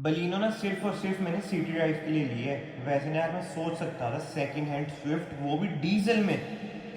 Baleno ना सिर्फ और सिर्फ मैंने सिटी ड्राइव के लिए ली है। वैसे ना यार मैं सोच सकता था सेकंड हैंड स्विफ्ट, वो भी डीजल में,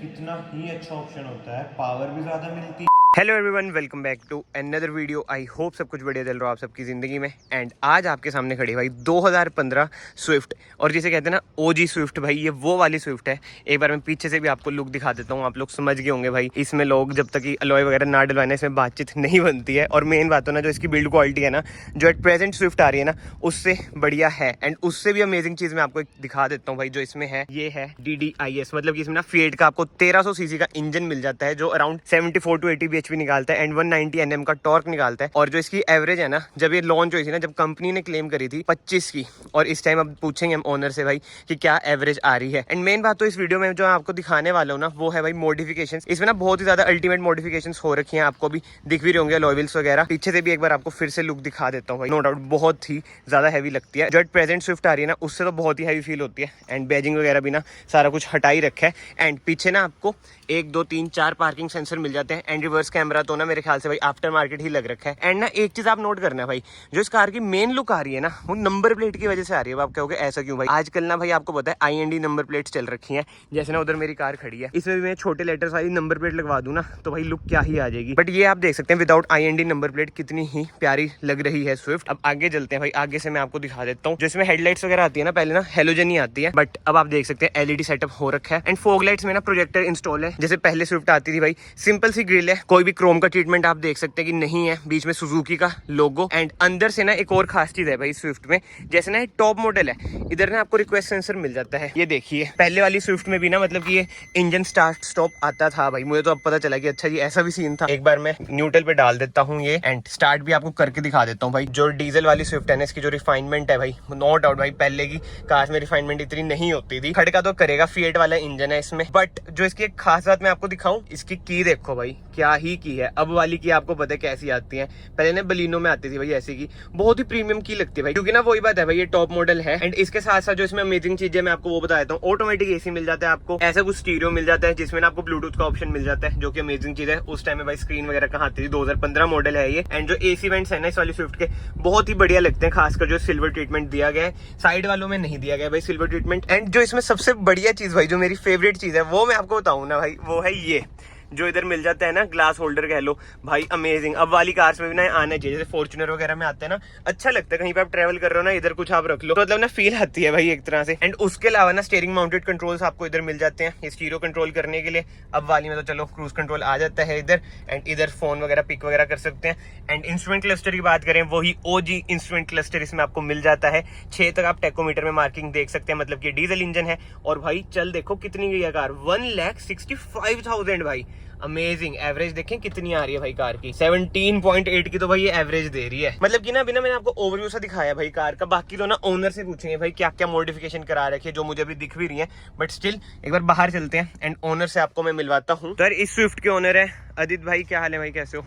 कितना ही अच्छा ऑप्शन होता है, पावर भी ज़्यादा मिलती है। Hello everyone, welcome back to another video. I hope सब कुछ बढ़िया चल रहा हो आप सबकी ज़िंदगी में। एंड आज आपके सामने खड़ी भाई 2015 स्विफ्ट, और जिसे कहते हैं ना ओजी स्विफ्ट भाई, ये वो वाली स्विफ्ट है। एक बार मैं पीछे से भी आपको लुक दिखा देता हूँ, आप लोग समझ गए होंगे भाई। इसमें लोग जब तक कि अलॉय वगैरह ना डलवाने इसमें बातचीत नहीं बनती है। और मेन बात हो ना, जो इसकी बिल्ड क्वालिटी है ना, जो एट प्रेजेंट स्विफ्ट आ रही है ना, उससे बढ़िया है। एंड उससे भी अमेजिंग चीज़ मैं आपको एक दिखा देता हूँ भाई, जो इसमें है ये है DDIS। मतलब कि इसमें ना फिएट का आपको 1300 सीसी का इंजन मिल जाता है, जो अराउंड 74 to 80 bhp निकालता है एंड 190 Nm का टॉर्क निकालता है। और जो इसकी एवरेज है ना, जब ये लॉन्च हुई थी ना, जब कंपनी ने क्लेम करी थी 25 की, और इस टाइम अब पूछेंगे हम ओनर से भाई कि क्या एवरेज आ रही है। एंड मेन बात तो इस वीडियो में जो आपको दिखाने वाला हूँ ना, वो है भाई मॉडिफिकेशंस। इसमें ना बहुत ही ज्यादा अल्टीमेट मॉडिफिकेशंस हो रखी हैं, आपको भी दिख भी रहे होंगे अलॉय व्हील्स वगैरह। पीछे से भी एक बार आपको फिर से लुक दिखा देता हूँ भाई। नो डाउट बहुत ही ज्यादा हैवी लगती है। जो प्रेजेंट स्विफ्ट आ रही है ना, उससे तो बहुत ही हैवी फील होती है। एंड बैजिंग वगैरह भी ना सारा कुछ हटा ही रखा है। एंड पीछे ना आपको 1 2 3 4 पार्किंग सेंसर मिल जाते हैं। एंड रिवर्स कैमरा तो ना मेरे ख्याल से भाई आफ्टर मार्केट ही लग रखा है। एंड ना एक चीज आप नोट करना है भाई, जो इस कार की मेन लुक आ रही है ना, वो नंबर प्लेट की वजह से आ रही है। आप कहोगे ऐसा क्यों भाई? आजकल ना भाई आपको पता है IND नंबर प्लेट्स चल रखी हैं। जैसे ना उधर मेरी कार खड़ी है, इसमें भी मैं छोटे लेटर्स वाली नंबर प्लेट लगवा दूं ना, तो भाई लुक क्या ही आ जाएगी। बट ये आप देख सकते हैं विदाउट IND नंबर प्लेट कितनी ही प्यारी लग रही है स्विफ्ट। अब आगे चलते हैं भाई, आगे से मैं आपको दिखा देता हूँ। जो इसमें हेडलाइट्स वगैरह आती है ना, पहले ना हेलोजन ही आती है, बट अब आप देख सकते हैं LED सेटअप हो रखा है। एंड फॉग लाइट्स में ना प्रोजेक्टर इंस्टॉल है। जैसे पहले स्विफ्ट आती थी भाई, सिंपल सी ग्रिल है, कोई भी क्रोम का ट्रीटमेंट आप देख सकते हैं कि नहीं है। बीच में सुजुकी का लोगो। एंड अंदर से ना एक और खास चीज है भाई स्विफ्ट में, जैसे ना टॉप मॉडल है, इधर ना आपको रिक्वेस्ट सेंसर मिल जाता है। ये देखिए, पहले वाली स्विफ्ट में भी ना मतलब कि ये इंजन स्टार्ट स्टॉप आता था भाई। मुझे तो अब पता चला कि अच्छा जी ऐसा भी सीन था। एक बार मैं न्यूट्रल पे डाल देता हूँ ये, एंड स्टार्ट भी आपको करके दिखा देता हूँ भाई। जो डीजल वाली स्विफ्ट है ना, इसकी जो रिफाइनमेंट है भाई, नो डाउट भाई पहले की कार में रिफाइनमेंट इतनी नहीं होती थी। खड़का तो करेगा, फिएट वाला इंजन है इसमें। बट जो इसकी एक खास बात मैं आपको दिखाऊं, इसकी की देखो भाई, क्या ही की है। अब वाली की आपको पता है कैसी आती है, पहले ना बलिनो में आती थी भाई ऐसी की, बहुत ही प्रीमियम की लगती है भाई, क्योंकि ना वही बात है भाई, ये टॉप मॉडल है। एंड इसके साथ साथ जो इसमें अमेजिंग चीज है मैं आपको वो बता देता हूँ। ऑटोमेटिक AC मिल जाता है आपको, ऐसा कुछ स्टीरियो मिल जाता है, जिसमें ना आपको ब्लूटूथ का ऑप्शन मिल जाता है, जो कि अमेजिंग चीज है। उस टाइम में भाई स्क्रीन वगैरह कहाँ आती थी, 2015 मॉडल है ये। एंड जो AC वेंट्स है ना इस वाली स्विफ्ट के, बहुत ही बढ़िया लगते हैं, खासकर जो सिल्वर ट्रीटमेंट दिया गया है। साइड वालों में नहीं दिया गया भाई सिल्वर ट्रीटमेंट। एंड जो इसमें सबसे बढ़िया चीज भाई, जो मेरी फेवरेट चीज है, वो मैं आपको बताऊं ना भाई, वो है ये जो इधर मिल जाता है ना, ग्लास होल्डर कह लो भाई, अमेजिंग। अब वाली कार्स में भी ना आना चाहिए, जैसे फॉर्च्यूनर वगैरह में आते हैं ना, अच्छा लगता है। कहीं पे आप ट्रेवल कर रहे हो ना, इधर कुछ आप रख लो, तो मतलब ना फील आती है भाई एक तरह से। एंड उसके अलावा ना स्टीयरिंग माउंटेड कंट्रोल्स आपको इधर मिल जाते हैं, स्टीरियो कंट्रोल करने के लिए। अब वाली में तो चलो क्रूज कंट्रोल आ जाता है इधर। एंड इधर फोन वगैरह पिक वगैरह कर सकते हैं। एंड इंस्ट्रूमेंट क्लस्टर की बात करें, वही OG इंस्ट्रूमेंट क्लस्टर इसमें आपको मिल जाता है। 6 तक आप टेकोमीटर में मार्किंग देख सकते हैं, मतलब कि डीजल इंजन है। और भाई चल देखो कितनी गई है कार, 1,65,000 भाई, अमेजिंग। एवरेज देखें कितनी आ रही है भाई कार की, 17.8 की तो भाई ये एवरेज दे रही है। मतलब कि ना बिना मैंने आपको ओवरव्यू सा दिखाया भाई कार का, बाकी तो ना ओनर से पूछेंगे भाई क्या क्या मॉडिफिकेशन करा रखी है, जो मुझे अभी दिख भी रही है। बट स्टिल एक बार बाहर चलते हैं एंड ओनर से आपको मैं मिलवाता हूँ। तो इस स्विफ्ट के ओनर है अदित भाई, क्या हाल है भाई, कैसे हो?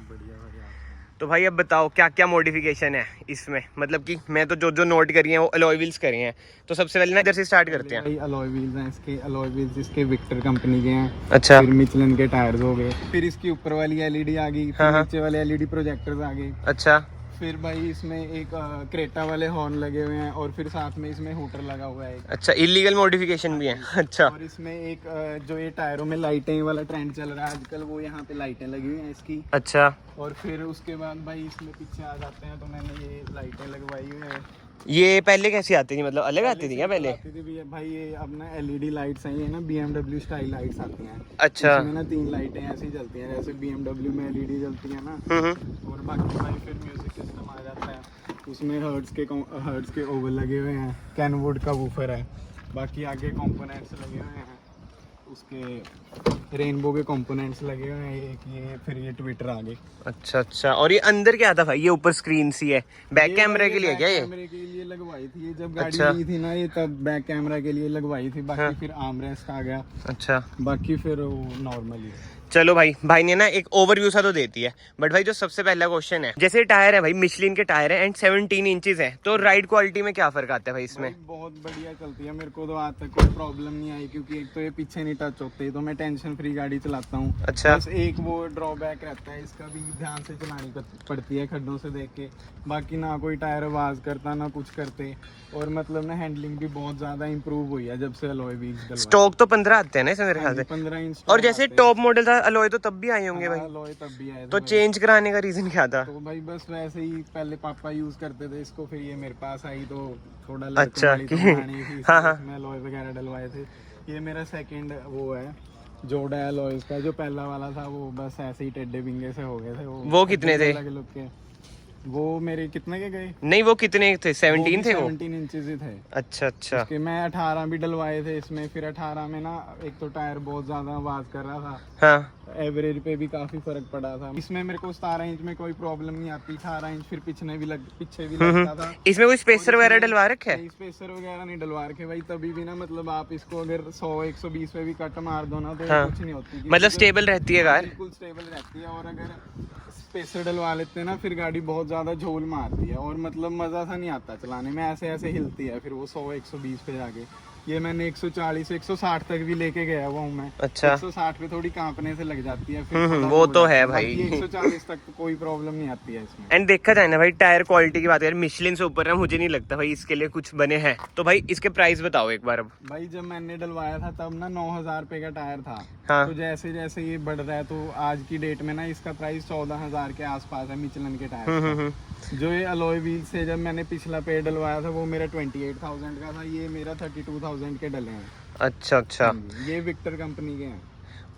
तो भाई अब बताओ क्या क्या मॉडिफिकेशन है इसमें। मतलब कि मैं तो जो जो नोट करी है वो अलॉय व्हील्स करी हैं। तो सबसे पहले ना इधर से स्टार्ट करते हैं। भाई अलॉय व्हील्स हैं इसके, अलॉय व्हील्स इसके विक्टर कंपनी के हैं। अच्छा, फिर मिचलन के टायर्स हो गए, फिर इसकी ऊपर वाली LED आ गई, फिर हाँ। नीचे वाले LED प्रोजेक्टर्स आ गए। अच्छा फिर भाई इसमें एक क्रेटा वाले हॉर्न लगे हुए हैं, और फिर साथ में इसमें हूटर लगा हुआ है एक। अच्छा, इलीगल मॉडिफिकेशन भी है। अच्छा, और इसमें एक जो ये टायरों में लाइटें वाला ट्रेंड चल रहा है आजकल, वो यहाँ पे लाइटें लगी हुई हैं इसकी। अच्छा। और फिर उसके बाद भाई इसमें पीछे आ जाते हैं, तो मैंने ये लाइटें लगवाई हुई है। ये पहले कैसी आती थी, मतलब अलग आती थी क्या पहले? आती थी भी भाई, ये अब ना LED लाइट्स हैं, ये ना BMW स्टाइल लाइट्स आती हैं। अच्छा। इसमें ना 3 लाइटें ऐसे ही जलती हैं, जैसे BMW में LED जलती है ना। और बाकी भाई फिर म्यूजिक सिस्टम आ जाता है, उसमें हर्ट्ज के ओवल लगे हुए हैं, कैनवुड का वूफर है। बाकी आगे कंपोनेंट्स लगे हुए हैं, उसके रेनबो के कंपोनेंट्स लगे हुए हैं, एक ये, फिर ये ट्विटर आगे। अच्छा अच्छा। और ये अंदर क्या था भाई, ये ऊपर स्क्रीन सी है, बैक कैमरे के लिए क्या ये? कैमरे के लिए लगवाई थी ये, जब गाड़ी अच्छा। ली थी ना ये, तब बैक कैमरा के लिए लगवाई थी। बाकी हाँ। फिर आर्मरेस्ट आ गया। अच्छा, बाकी फिर वो नॉर्मली। चलो भाई ने ना एक ओवरव्यू सा तो देती है, बट भाई जो सबसे पहला क्वेश्चन है, जैसे टायर है भाई मिशलिन के टायर है एंड 17 इंचेस है, तो राइड क्वालिटी में क्या फर्क आता है भाई इसमें? बहुत बढ़िया चलती है, मेरे को तो आज तक कोई प्रॉब्लम नहीं आई, क्योंकि एक तो ये पीछे नहीं टच होते, तो मैं टेंशन फ्री गाड़ी चलाता हूँ। अच्छा। बस एक वो ड्रॉबैक रहता है, इसका भी ध्यान से चलानी पड़ती है खड्डों से देख के, बाकी ना कोई टायर आवाज करता ना कुछ करते, और मतलब ना हैंडलिंग भी बहुत ज्यादा इंप्रूव हुई है जब से अलॉय व्हील्स। स्टॉक तो 15 आते हैं ना इसमें मेरे ख्याल से, 15 इंच। और जैसे टॉप मॉडल था अलॉय तो तब भी आए होंगे भाई। अलॉय तब भी आए थे तो भाई। चेंज कराने का रीजन क्या था? तो भाई बस वैसे ही पहले पापा यूज करते थे इसको, फिर ये मेरे पास आई तो थोड़ा अच्छा, हाँ मैं अलॉय वगैरह डलवाए थे। ये मेरा सेकंड वो है जोड़ा है अलॉयज का, जो पहला वाला था वो बस ऐसे ही टेढ़े बिंगे से हो गए थे। वो कितने थे? अलग लुक के। वो मेरे कितने के गए? नहीं वो कितने थे? 17 थे वो? 17 इंचेस ही थे। अच्छा। उसके मैं 18 भी डलवाए थे इसमें, फिर 18 में ना एक तो टायर बहुत ज्यादा आवाज कर रहा था, हाँ। एवरेज पे भी काफी फर्क पड़ा था। इसमें मेरे को 17 इंच में कोई प्रॉब्लम नहीं आती, 18 इंच फिर पीछे भी लगता था। इसमें कोई स्पेसर वगैरह डलवा रखे है? स्पेसर वगैरह नहीं डलवा रखे भाई, तभी भी ना मतलब आप इसको अगर 100-120 पे भी कट मार दो ना तो हाँ। कुछ नहीं होती, मतलब स्टेबल रहती है कार? बिल्कुल स्टेबल रहती है। और अगर स्पेसर डलवा लेते हैं ना फिर गाड़ी बहुत ज्यादा झोल मारती है, और मतलब मजा सा नहीं आता चलाने में, ऐसे ऐसे हिलती है फिर वो 100-120 पे जाके। ये मैंने 140-160 तक भी लेके गया हुआ हूँ मैं। अच्छा। 160 पे थोड़ी कांपने से लग जाती है, फिर वो तो है भाई। 140 तक तो कोई प्रॉब्लम नहीं आती है इसमें। एंड देखा जाए ना भाई टायर क्वालिटी की बात करें मिशलिन से ऊपर ना मुझे नहीं लगता भाई इसके लिए कुछ बने हैं। तो भाई इसके प्राइस बताओ एक बार अब। भाई जब मैंने डलवाया था तब ना 9000 रुपए का टायर था। हाँ। तो जैसे जैसे ये बढ़ रहा है तो आज की डेट में ना इसका प्राइस 14000 के आसपास है मिचलन के टायर का। जो ये अलॉय व्हील से जब मैंने पिछला पेड़ डलवाया था वो मेरा 28,000 का था, ये मेरा 32,000 के डले हैं। अच्छा। ये विक्टर कंपनी के हैं।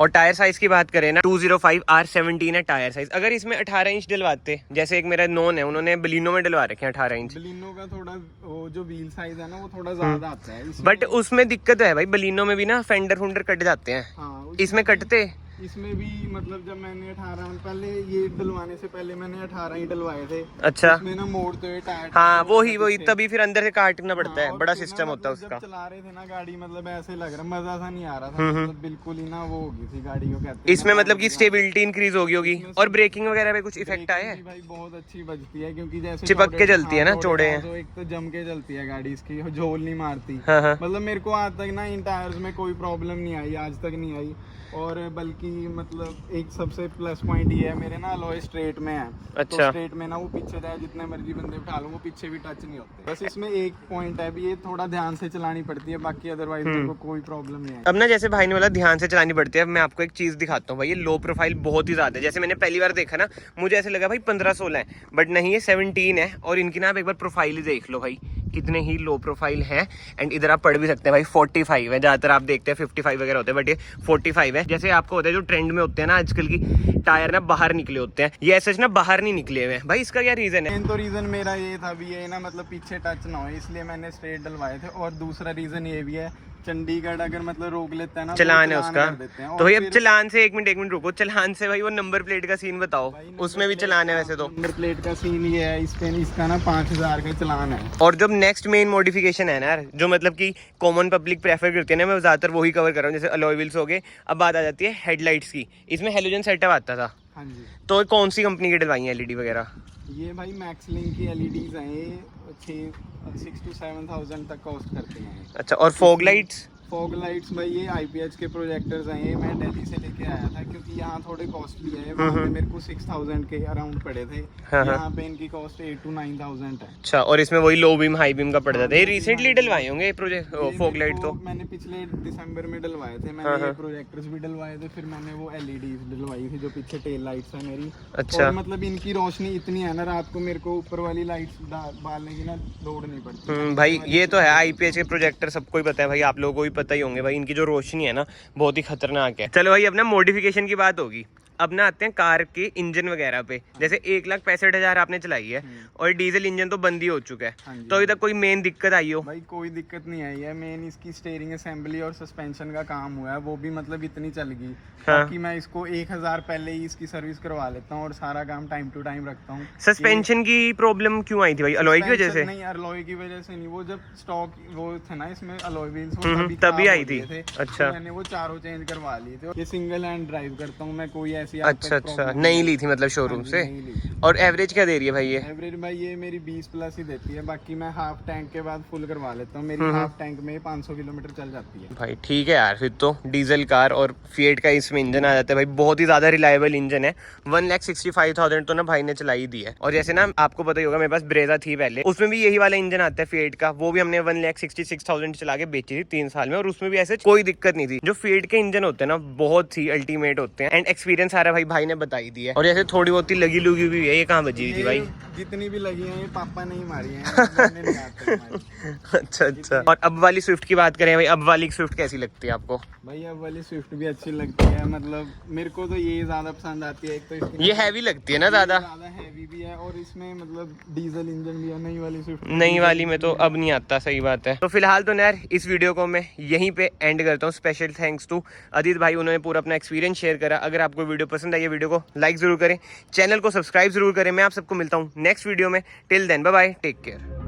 और टायर साइज की बात करें ना 205 R17 है टायर साइज। अगर इसमें 18 इंच डलवाते, जैसे एक मेरा नोन है उन्होंने बलिनो में डलवा रखे हैं 18 इंच। बलिनो का थोड़ा वो जो व्हील साइज है ना वो थोड़ा ज्यादा आता है बट उसमें दिक्कत है भाई, बलिनो में भी ना फेंडर फुंडर कट जाते हैं। हाँ, इसमें कटते? इसमें भी मतलब जब मैंने 18 पहले ये डलवाने से पहले मैंने 18 ही डलवाए थे। अच्छा। इसमें ना मोड़ते हुए टायर, हाँ वही तभी फिर अंदर से काटना पड़ता है, बड़ा सिस्टम होता है उसका। जब चला रहे थे ना गाड़ी मतलब ऐसे लग रहा मजा सा नहीं आ रहा था, मतलब बिल्कुल ही ना वो हो गई थी गाड़ी को कहते हैं। इसमें मतलब कि स्टेबिलिटी इंक्रीज होगी। और ब्रेकिंग वगैरह पे कुछ इफेक्ट आया है? भाई बहुत अच्छी बजती है, क्योंकि जैसे चिपक के चलती है ना, चौड़े हैं तो एक तो जम के चलती है गाड़ी, इसकी झोल नहीं मारती। हाँ। मतलब मेरे को आज तक ना इन टायर्स में कोई प्रॉब्लम नहीं आई, आज तक नहीं आई। और बल्कि मतलब एक सबसे प्लस पॉइंट ये है मेरे ना अलॉय स्ट्रेट में है। अच्छा। तो स्ट्रेट में ना वो पीछे चाहे जितने मर्जी बंदे उठा लो वो पीछे भी टच नहीं होते। बस इसमें एक पॉइंट है भी ये थोड़ा ध्यान से चलानी पड़ती है, बाकी अदरवाइज को कोई प्रॉब्लम नहीं है। अब ना जैसे भाई ने बोला ध्यान से चलानी पड़ती है, मैं आपको एक चीज दिखाता हूँ भाई। ये लो प्रोफाइल बहुत ही ज्यादा है। जैसे मैंने पहली बार देखा ना मुझे ऐसे लगा भाई 15-16 है, बट नहीं ये 17 है। और इनकी ना आप एक बार प्रोफाइल ही देख लो भाई, कितने ही लो प्रोफाइल है। एंड इधर आप पढ़ भी सकते हैं भाई 45 है, ज्यादातर आप देखते हैं 55 वगैरह होते हैं, बट ये 45 है। जैसे आपको होता है जो ट्रेंड में होते हैं ना आजकल की टायर ना बाहर निकले होते हैं, ये ऐसे ना बाहर नहीं निकले हुए हैं भाई। इसका क्या रीजन है? तो रीजन मेरा ये था भी ये ना मतलब पीछे टच ना हो, इसलिए मैंने स्ट्रेट डलवाए थे। और दूसरा रीजन ये भी है चंडीगढ़ अगर मतलब रोक लेता है ना चलान है उसका, तो भाई अब फिर चलान से एक मिनट रुको। चलान से भाई वो नंबर प्लेट का सीन बताओ, उसमें भी चलान है वैसे तो। नंबर प्लेट का सीन ये है, इस पे इसका ना 5000 का चलान है। और जब नेक्स्ट मेन मॉडिफिकेशन है ना यार, जो मतलब कि कॉमन पब्लिक प्रेफर करते हैं ना, मैं ज्यादातर वही कवर कर रहा हूँ। जैसे अलॉय व्हील्स हो गए। अब बात आ जाती है हेडलाइट्स की। इसमें हेलोजन सेटअप आता था। हाँ जी। तो कौन सी कंपनी की डलवाई है एलईडी वगैरह? ये भाई मैक्सलिंक की एलईडीज हैं, ये 6 to 7,000 तक कॉस्ट करते हैं। अच्छा। और फॉग लाइट्स? फॉग लाइट्स भाई ये IPH के प्रोजेक्टर्स हैं, ये मैं दिल्ली से लेके आया था क्योंकि यहाँ थोड़े कॉस्टली है। वहाँ पे मेरे को 6,000 के अराउंड पड़े थे। यहाँ पे इनकी कॉस्ट 8 to 9,000 है। अच्छा। और इसमें वही लो बीम हाई बीम का पड़ जाता है। ये रिसेंटली डलवाए होंगे प्रोजेक्ट फॉग लाइट? तो मैंने पिछले दिसंबर में डलवाए थे। मैंने ये प्रोजेक्टर्स भी डलवाए थे, फिर मैंने वो LEDs डलवाई थी जो पीछे टेल लाइट्स है मेरी। अच्छा। और मतलब इनकी रोशनी इतनी है ना रात को मेरे को ऊपर वाली लाइट्स बालने की ना दौड़ नहीं पड़ती। भाई ये तो है IPH के प्रोजेक्टर सबको ही पता है भाई, आप लोगों को भी पता ही होंगे भाई। इनकी जो रोशनी है ना बहुत ही खतरनाक है। चलो भाई अपना मॉडिफिकेशन की बात होगी। अब ना आते हैं कार के इंजन वगैरह पे। जैसे 1,65,000 आपने चलाई है और डीजल इंजन तो बंद ही हो चुका है, हाँ जी। तो अभी तक कोई मेन दिक्कत आई हो? भाई कोई दिक्कत नहीं आई है। मेन इसकी स्टीयरिंग असेंबली और सस्पेंशन का काम हुआ है, वो भी मतलब इतनी चल गई। हाँ। बाकी मैं इसको 1,000 पहले ही इसकी सर्विस करवा लेता हूँ और सारा काम टाइम टू टाइम रखता हूँ। सस्पेंशन की प्रॉब्लम क्यों आई थी भाई? अलॉय की वजह से? नहीं, अलॉय की वजह से नहीं, वो जब स्टॉक वो थे ना इसमें अलॉय व्हील्स, वो तभी खराब आई हो थी। गए थे। अच्छा। तो मैंने वो चारों चेंज करवा लिए थे। ये सिंगल हैंड ड्राइव करता हूँ मैं, कोई ऐसी अच्छा, नहीं ली थी मतलब शोरूम से। नहीं ली। और एवरेज क्या दे रही है भाई ये? एवरेज भाई ये मेरी 20 प्लस ही देती है। बाकी मैं हाफ टैंक के बाद फुल करवा लेता हूँ। मेरी हाफ टैंक में 500 किलोमीटर चल जाती है। भाई ठीक है यार, फिर तो डीजल कार और फिएट का इसमें इंजन आ जाता है भाई। बहुत ही ज्यादा रिलायबल इंजन है। 1,65,000 तो ना भाई ने चलाई दी है। और जैसे ना आपको पता ही होगा, मेरे पास ब्रेजा थी पहले, उसमें भी यही वाला इंजन आता है फिएट का। वो भी हमने 1,66,000 चला के बेची थी 3 साल में, और उसमें भी ऐसे कोई दिक्कत नहीं थी। जो फिएट के इंजन होते हैं ना, बहुत ही अल्टीमेट होते हैं। एंड एक्सपीरियंस सारा भाई ने बताई दी है। और जैसे थोड़ी बहुत ही लगी लुगी भी है, ये कहाँ बजी हुई थी भाई? जितनी भी लगी है ये पापा नहीं मारी है, मैंने नहीं हाथ से मारी। अच्छा। और अब वाली स्विफ्ट की बात करें भाई, अब वाली स्विफ्ट कैसी लगती है आपको? भाई अब वाली स्विफ्ट भी अच्छी लगती है। मतलब मेरे को तो ये ज्यादा पसंद आती है। एक तो इसकी ये हैवी लगती है ना ज्यादा हैवी भी है, और इसमें मतलब डीजल इंजन भी है। नई वाली स्विफ्ट, नई वाली में तो अब नहीं आता, सही बात है। तो फिलहाल तो यार इस वीडियो को मैं यहीं पे एंड करता हूँ। स्पेशल थैंक्स टू अदित भाई, उन्होंने पूरा अपना एक्सपीरियंस शेयर करा। अगर आपको वीडियो पसंद आई है, वीडियो को लाइक जरूर करें, चैनल को सब्सक्राइब जरूर करें। मैं आप सबको मिलता हूँ नेक्स्ट वीडियो में। Till then bye bye, take care.